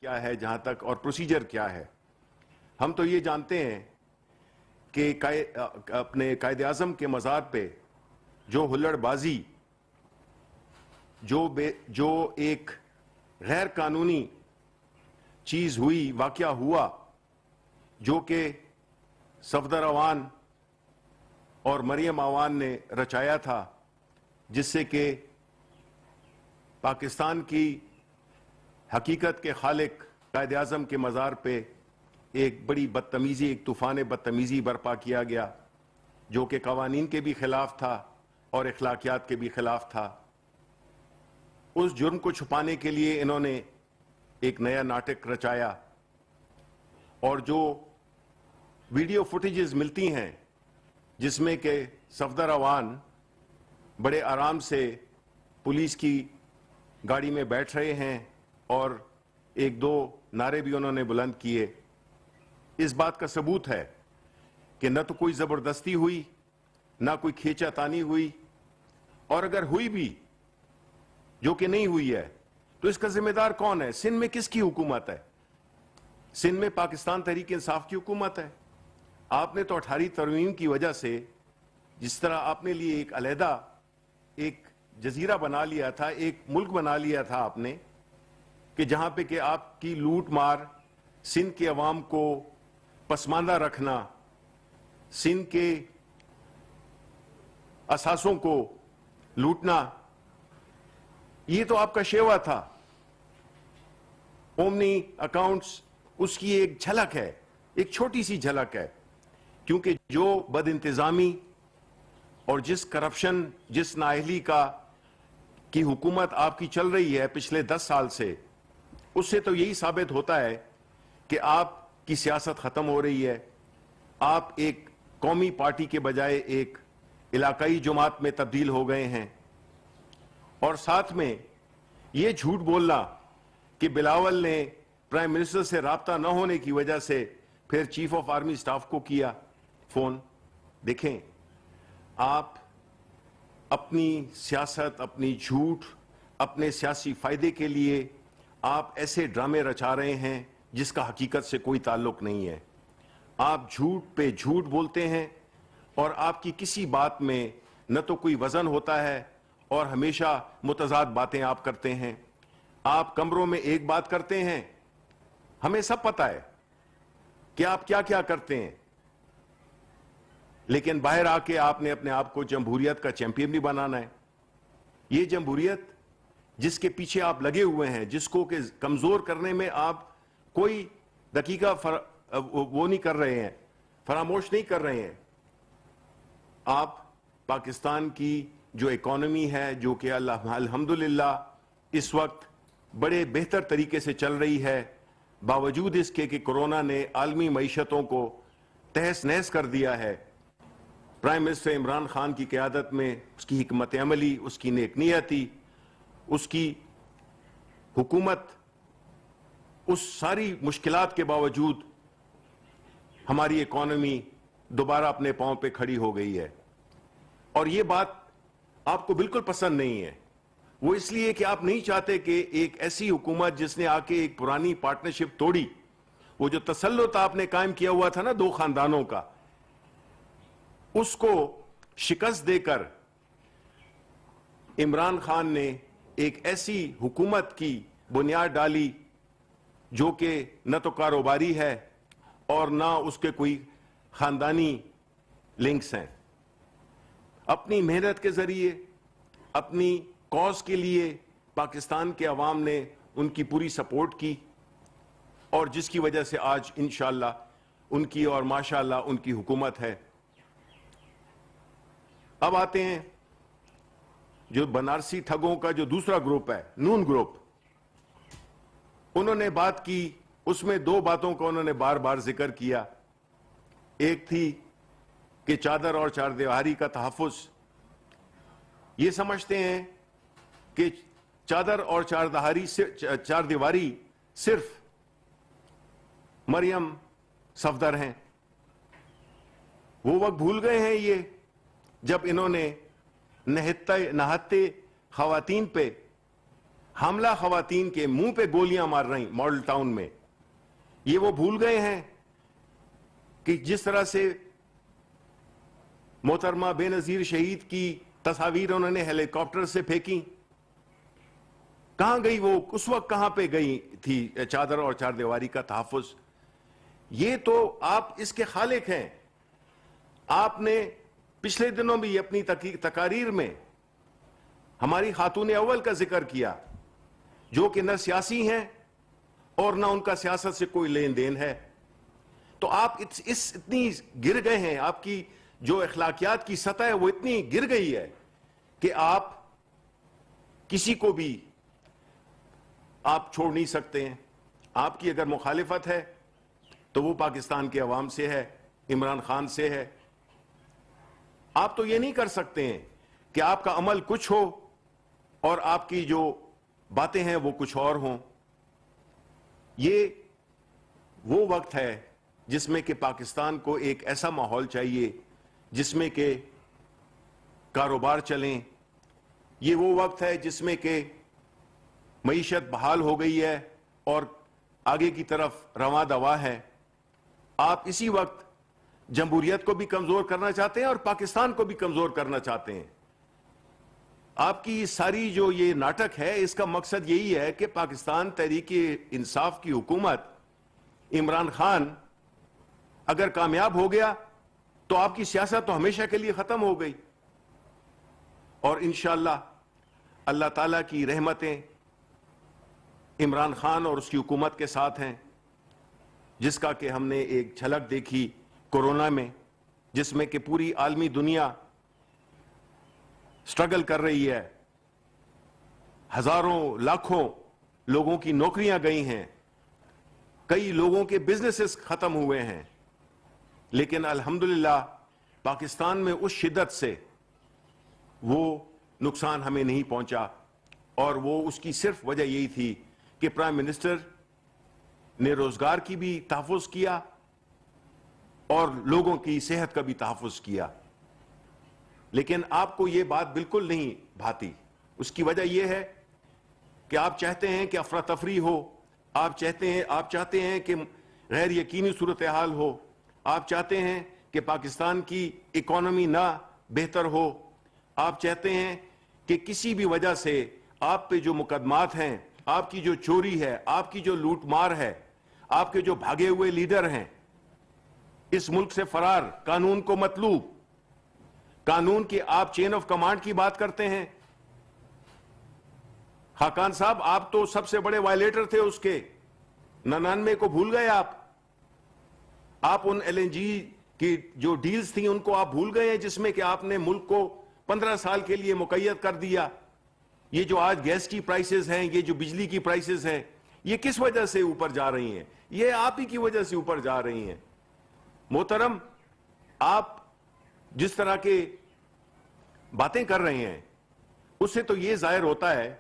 کیا ہے جہاں تک اور پروسیجر کیا ہے. ہم تو یہ جانتے ہیں کہ اپنے قائد اعظم کے مزار پہ جو ہلڑ بازی، جو ایک غیر قانونی چیز ہوئی، واقعہ ہوا، جو کہ صفدر عوان اور مریم عوان نے رچایا تھا، جس سے کہ پاکستان کی حقیقت کے خالق قائد اعظم کے مزار پہ ایک بڑی بدتمیزی، ایک طوفان بدتمیزی برپا کیا گیا، جو کہ قوانین کے بھی خلاف تھا اور اخلاقیات کے بھی خلاف تھا. اس جرم کو چھپانے کے لیے انہوں نے ایک نیا ناٹک رچایا، اور جو ویڈیو فوٹیجز ملتی ہیں جس میں کہ صفدر عوان بڑے آرام سے پولیس کی گاڑی میں بیٹھ رہے ہیں اور ایک دو نعرے بھی انہوں نے بلند کیے، اس بات کا ثبوت ہے کہ نہ تو کوئی زبردستی ہوئی، نہ کوئی کھینچا تانی ہوئی، اور اگر ہوئی بھی، جو کہ نہیں ہوئی ہے، تو اس کا ذمہ دار کون ہے؟ سندھ میں کس کی حکومت ہے؟ سندھ میں پاکستان تحریک انصاف کی حکومت ہے. آپ نے تو 18 ترمیم کی وجہ سے جس طرح آپ نے لیے ایک علیحدہ ایک جزیرہ بنا لیا تھا، ایک ملک بنا لیا تھا آپ نے، کہ جہاں پہ کہ آپ کی لوٹ مار، سندھ کے عوام کو پسماندہ رکھنا، سندھ کے اثاثوں کو لوٹنا، یہ تو آپ کا شیوا تھا. اومنی اکاؤنٹس اس کی ایک جھلک ہے، ایک چھوٹی سی جھلک ہے، کیونکہ جو بد انتظامی اور جس کرپشن، جس نااہلی کی حکومت آپ کی چل رہی ہے پچھلے 10 سال سے، اس سے تو یہی ثابت ہوتا ہے کہ آپ کی سیاست ختم ہو رہی ہے. آپ ایک قومی پارٹی کے بجائے ایک علاقائی جماعت میں تبدیل ہو گئے ہیں. اور ساتھ میں یہ جھوٹ بولنا کہ بلاول نے پرائم منسٹر سے رابطہ نہ ہونے کی وجہ سے پھر چیف آف آرمی سٹاف کو کیا فون. دیکھیں، آپ اپنی سیاست، اپنی جھوٹ، اپنے سیاسی فائدے کے لیے آپ ایسے ڈرامے رچا رہے ہیں جس کا حقیقت سے کوئی تعلق نہیں ہے. آپ جھوٹ پہ جھوٹ بولتے ہیں اور آپ کی کسی بات میں نہ تو کوئی وزن ہوتا ہے اور ہمیشہ متضاد باتیں آپ کرتے ہیں. آپ کمروں میں ایک بات کرتے ہیں، ہمیں سب پتہ ہے کہ آپ کیا کیا کرتے ہیں، لیکن باہر آ کے آپ نے اپنے آپ کو جمہوریت کا چیمپئن بھی بنانا ہے. یہ جمہوریت جس کے پیچھے آپ لگے ہوئے ہیں، جس کو کہ کمزور کرنے میں آپ کوئی دقیقہ وہ نہیں کر رہے ہیں، فراموش نہیں کر رہے ہیں. آپ پاکستان کی جو اکانومی ہے، جو کہ الحمدللہ اس وقت بڑے بہتر طریقے سے چل رہی ہے، باوجود اس کے کہ کورونا نے عالمی معیشتوں کو تہس نہس کر دیا ہے، پرائم منسٹر عمران خان کی قیادت میں اس کی حکمت عملی، اس کی نیک نیتی، اس کی حکومت، اس ساری مشکلات کے باوجود ہماری اکانومی دوبارہ اپنے پاؤں پہ کھڑی ہو گئی ہے. اور یہ بات آپ کو بالکل پسند نہیں ہے. وہ اس لیے کہ آپ نہیں چاہتے کہ ایک ایسی حکومت جس نے آ کے ایک پرانی پارٹنرشپ توڑی، وہ جو تسلط آپ نے قائم کیا ہوا تھا نا 2 خاندانوں کا، اس کو شکست دے کر عمران خان نے ایک ایسی حکومت کی بنیاد ڈالی جو کہ نہ تو کاروباری ہے اور نہ اس کے کوئی خاندانی لنکس ہیں. اپنی محنت کے ذریعے، اپنی کاز کے لیے پاکستان کے عوام نے ان کی پوری سپورٹ کی، اور جس کی وجہ سے آج انشاءاللہ ان کی اور ماشاءاللہ ان کی حکومت ہے. اب آتے ہیں جو بنارسی ٹھگوں کا جو دوسرا گروپ ہے، نون گروپ. انہوں نے بات کی، اس میں 2 باتوں کو انہوں نے بار بار ذکر کیا. ایک تھی کہ چادر اور چار دیواری کا تحفظ. یہ سمجھتے ہیں کہ چادر اور چار دیواری صرف مریم صفدر ہیں. وہ وقت بھول گئے ہیں یہ جب انہوں نے نہتے خواتین پہ حاملہ خواتین کے منہ پہ گولیاں مار رہی ماڈل ٹاؤن میں. یہ وہ بھول گئے ہیں کہ جس طرح سے محترمہ بے نظیر شہید کی تصاویر انہوں نے ہیلی کاپٹر سے پھینکی. کہاں گئی وہ؟ اس وقت کہاں پہ گئی تھی چادر اور چار دیواری کا تحفظ؟ یہ تو آپ اس کے خالق ہیں. آپ نے پچھلے دنوں بھی اپنی تقاریر میں ہماری خاتون اول کا ذکر کیا، جو کہ نہ سیاسی ہیں اور نہ ان کا سیاست سے کوئی لین دین ہے. تو آپ اتنی گر گئے ہیں، آپ کی جو اخلاقیات کی سطح ہے وہ اتنی گر گئی ہے کہ آپ کسی کو بھی آپ چھوڑ نہیں سکتے ہیں. آپ کی اگر مخالفت ہے تو وہ پاکستان کے عوام سے ہے، عمران خان سے ہے. آپ تو یہ نہیں کر سکتے ہیں کہ آپ کا عمل کچھ ہو اور آپ کی جو باتیں ہیں وہ کچھ اور ہوں. یہ وہ وقت ہے جس میں کہ پاکستان کو ایک ایسا ماحول چاہیے جس میں کہ کاروبار چلیں. یہ وہ وقت ہے جس میں کہ معیشت بحال ہو گئی ہے اور آگے کی طرف رواں دوا ہے. آپ اسی وقت جمہوریت کو بھی کمزور کرنا چاہتے ہیں اور پاکستان کو بھی کمزور کرنا چاہتے ہیں. آپ کی ساری جو یہ ناٹک ہے اس کا مقصد یہی ہے کہ پاکستان تحریک انصاف کی حکومت، عمران خان اگر کامیاب ہو گیا تو آپ کی سیاست تو ہمیشہ کے لیے ختم ہو گئی. اور انشاءاللہ اللہ تعالیٰ کی رحمتیں عمران خان اور اس کی حکومت کے ساتھ ہیں، جس کا کہ ہم نے ایک جھلک دیکھی کورونا میں، جس میں کہ پوری عالمی دنیا سٹرگل کر رہی ہے. ہزاروں لاکھوں لوگوں کی نوکریاں گئی ہیں، کئی لوگوں کے بزنسز ختم ہوئے ہیں. لیکن الحمدللہ پاکستان میں اس شدت سے وہ نقصان ہمیں نہیں پہنچا، اور وہ اس کی صرف وجہ یہی تھی کہ پرائم منسٹر نے روزگار کی بھی تحفظ کیا اور لوگوں کی صحت کا بھی تحفظ کیا. لیکن آپ کو یہ بات بالکل نہیں بھاتی. اس کی وجہ یہ ہے کہ آپ چاہتے ہیں کہ افراتفری ہو، آپ چاہتے ہیں کہ غیر یقینی صورتحال ہو، آپ چاہتے ہیں کہ پاکستان کی اکانومی نہ بہتر ہو، آپ چاہتے ہیں کہ کسی بھی وجہ سے آپ پہ جو مقدمات ہیں، آپ کی جو چوری ہے، آپ کی جو لوٹ مار ہے، آپ کے جو بھاگے ہوئے لیڈر ہیں، اس ملک سے فرار، قانون کو مطلوب، قانون کی آپ چین آف کمانڈ کی بات کرتے ہیں. خاقان صاحب آپ تو سب سے بڑے وائلیٹر تھے اس کے. 99 کو بھول گئے آپ ان ایل این جی کی جو ڈیلز تھیں ان کو آپ بھول گئے ہیں، جس میں کہ آپ نے ملک کو 15 سال کے لیے مقید کر دیا. یہ جو آج گیس کی پرائسز ہیں، یہ جو بجلی کی پرائسز ہیں، یہ کس وجہ سے اوپر جا رہی ہیں؟ یہ آپ ہی کی وجہ سے اوپر جا رہی ہیں. محترم، آپ جس طرح کے باتیں کر رہے ہیں اس سے تو یہ ظاہر ہوتا ہے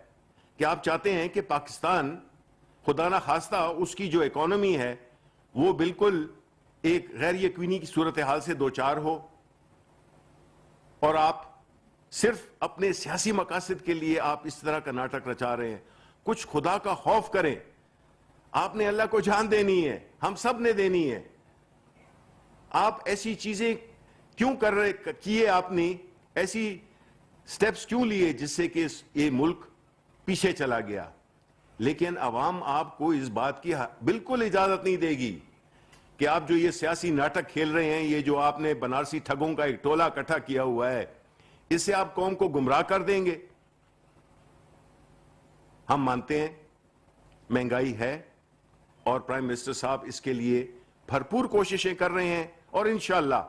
کہ آپ چاہتے ہیں کہ پاکستان خدا نہ خواستہ اس کی جو اکانومی ہے وہ بالکل ایک غیر یقینی کی صورتحال سے دوچار ہو، اور آپ صرف اپنے سیاسی مقاصد کے لیے آپ اس طرح کا ناٹک رچا رہے ہیں. کچھ خدا کا خوف کریں. آپ نے اللہ کو جان دینی ہے، ہم سب نے دینی ہے. آپ ایسی چیزیں کیوں کیے؟ آپ نے ایسی سٹیپس کیوں لیے جس سے کہ یہ ملک پیچھے چلا گیا؟ لیکن عوام آپ کو اس بات کی بالکل اجازت نہیں دے گی کہ آپ جو یہ سیاسی ناٹک کھیل رہے ہیں، یہ جو آپ نے بنارسی ٹھگوں کا ایک ٹولہ اکٹھا کیا ہوا ہے، اس سے آپ قوم کو گمراہ کر دیں گے. ہم مانتے ہیں مہنگائی ہے اور پرائم منسٹر صاحب اس کے لیے بھرپور کوششیں کر رہے ہیں، اور انشاءاللہ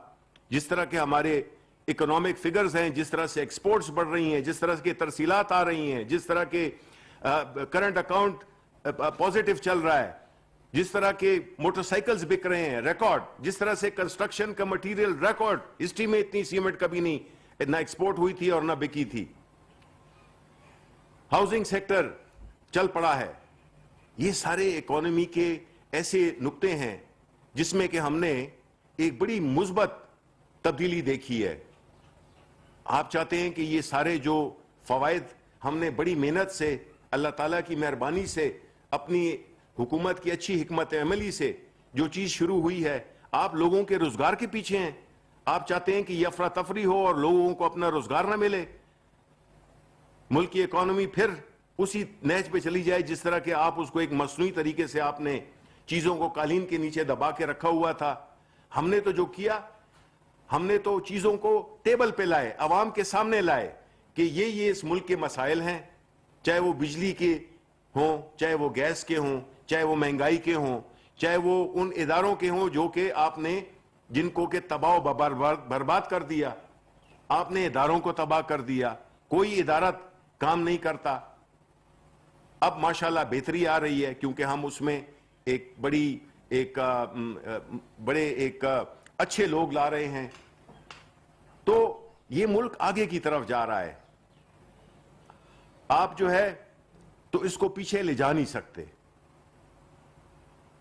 جس طرح کے ہمارے اکنامک فگرز ہیں، جس طرح سے ایکسپورٹس بڑھ رہی ہیں، جس طرح کے ترسیلات آ رہی ہیں، جس طرح کے کرنٹ اکاؤنٹ پازیٹیو چل رہا ہے، جس طرح کے موٹر سائیکلز بک رہے ہیں ریکارڈ، جس طرح سے کنسٹرکشن کا مٹیریل ریکارڈ، ہسٹری میں اتنی سیمنٹ کبھی نہیں نہ ایکسپورٹ ہوئی تھی اور نہ بکی تھی. ہاؤسنگ سیکٹر چل پڑا ہے. یہ سارے اکانومی کے ایسے نقطے ہیں جس میں کہ ہم نے ایک بڑی مثبت تبدیلی دیکھی ہے. آپ چاہتے ہیں کہ یہ سارے جو فوائد ہم نے بڑی محنت سے اللہ تعالیٰ کی مہربانی سے اپنی حکومت کی اچھی حکمت عملی سے جو چیز شروع ہوئی ہے، آپ لوگوں کے روزگار کے پیچھے ہیں. آپ چاہتے ہیں کہ یہ افراتفری ہو اور لوگوں کو اپنا روزگار نہ ملے، ملک کی اکانومی پھر اسی نہج پہ چلی جائے جس طرح کہ آپ اس کو ایک مصنوعی طریقے سے آپ نے چیزوں کو قالین کے نیچے دبا کے رکھا ہوا تھا. ہم نے تو جو کیا، ہم نے تو چیزوں کو ٹیبل پہ لائے، عوام کے سامنے لائے کہ یہ اس ملک کے مسائل ہیں، چاہے وہ بجلی کے ہوں، چاہے وہ گیس کے ہوں، چاہے وہ مہنگائی کے ہوں، چاہے وہ ان اداروں کے ہوں جو کہ آپ نے جن کو کہ تباہ و برباد کر دیا. آپ نے اداروں کو تباہ کر دیا، کوئی ادارہ کام نہیں کرتا. اب ماشاءاللہ بہتری آ رہی ہے کیونکہ ہم اس میں ایک بڑے اچھے لوگ لا رہے ہیں، تو یہ ملک آگے کی طرف جا رہا ہے. آپ جو ہے تو اس کو پیچھے لے جا نہیں سکتے.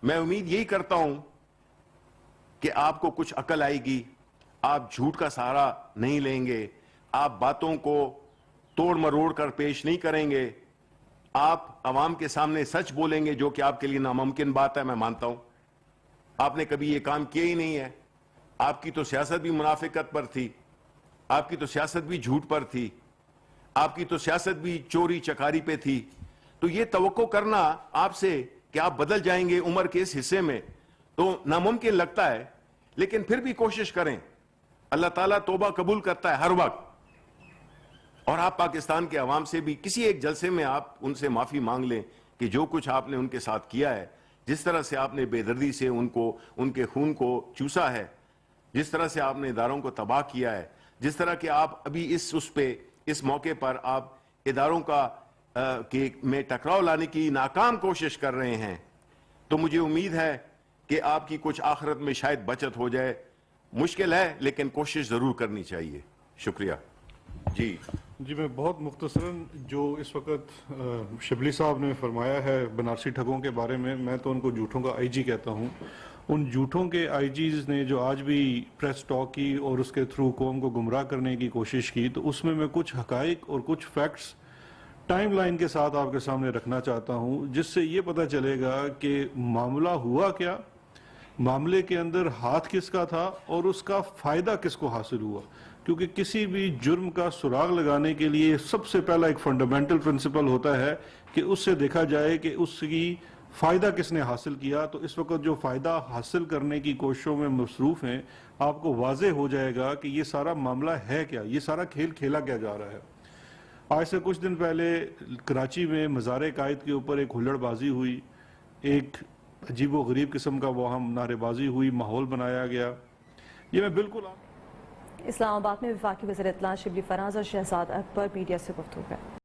میں امید یہی کرتا ہوں کہ آپ کو کچھ عقل آئے گی، آپ جھوٹ کا سہارا نہیں لیں گے، آپ باتوں کو توڑ مروڑ کر پیش نہیں کریں گے، آپ عوام کے سامنے سچ بولیں گے، جو کہ آپ کے لیے ناممکن بات ہے. میں مانتا ہوں آپ نے کبھی یہ کام کیا ہی نہیں ہے. آپ کی تو سیاست بھی منافقت پر تھی، آپ کی تو سیاست بھی جھوٹ پر تھی، آپ کی تو سیاست بھی چوری چکاری پہ تھی. تو یہ توقع کرنا آپ سے کہ آپ بدل جائیں گے عمر کے اس حصے میں تو ناممکن لگتا ہے. لیکن پھر بھی کوشش کریں، اللہ تعالیٰ توبہ قبول کرتا ہے ہر وقت. اور آپ پاکستان کے عوام سے بھی کسی ایک جلسے میں آپ ان سے معافی مانگ لیں کہ جو کچھ آپ نے ان کے ساتھ کیا ہے، جس طرح سے آپ نے بے دردی سے ان کے خون کو چوسا ہے، جس طرح سے آپ نے اداروں کو تباہ کیا ہے، جس طرح کہ آپ ابھی اس موقع پر آپ اداروں میں ٹکراؤ لانے کی ناکام کوشش کر رہے ہیں، تو مجھے امید ہے کہ آپ کی کچھ آخرت میں شاید بچت ہو جائے. مشکل ہے لیکن کوشش ضرور کرنی چاہیے. شکریہ. جی میں بہت مختصراً جو اس وقت شبلی صاحب نے فرمایا ہے بنارسی ٹھگوں کے بارے میں تو ان کو جھوٹوں کا آئی جی کہتا ہوں. ان جھوٹوں کے آئی جیز نے جو آج بھی پریس ٹاک کی اور اس کے تھرو قوم کو گمراہ کرنے کی کوشش کی، تو اس میں کچھ حقائق اور کچھ فیکٹس ٹائم لائن کے ساتھ آپ کے سامنے رکھنا چاہتا ہوں، جس سے یہ پتہ چلے گا کہ معاملہ ہوا کیا، معاملے کے اندر ہاتھ کس کا تھا اور اس کا فائدہ کس کو حاصل ہوا. کیونکہ کسی بھی جرم کا سراغ لگانے کے لیے سب سے پہلا ایک فنڈامنٹل پرنسپل ہوتا ہے کہ اس سے دیکھا جائے کہ اس کی فائدہ کس نے حاصل کیا. تو اس وقت جو فائدہ حاصل کرنے کی کوششوں میں مصروف ہیں، آپ کو واضح ہو جائے گا کہ یہ سارا معاملہ ہے کیا، یہ سارا کھیل کھیلا کیا جا رہا ہے. آج سے کچھ دن پہلے کراچی میں مزار قائد کے اوپر ایک ہلڑ بازی ہوئی، ایک عجیب و غریب قسم کا وہاں نعرے بازی ہوئی، ماحول بنایا گیا. یہ میں بالکل اسلام آباد میں وفاقی وزیر اطلاع شبلی فراز اور شہزاد اکبر میڈیا سے گفتگو کریں.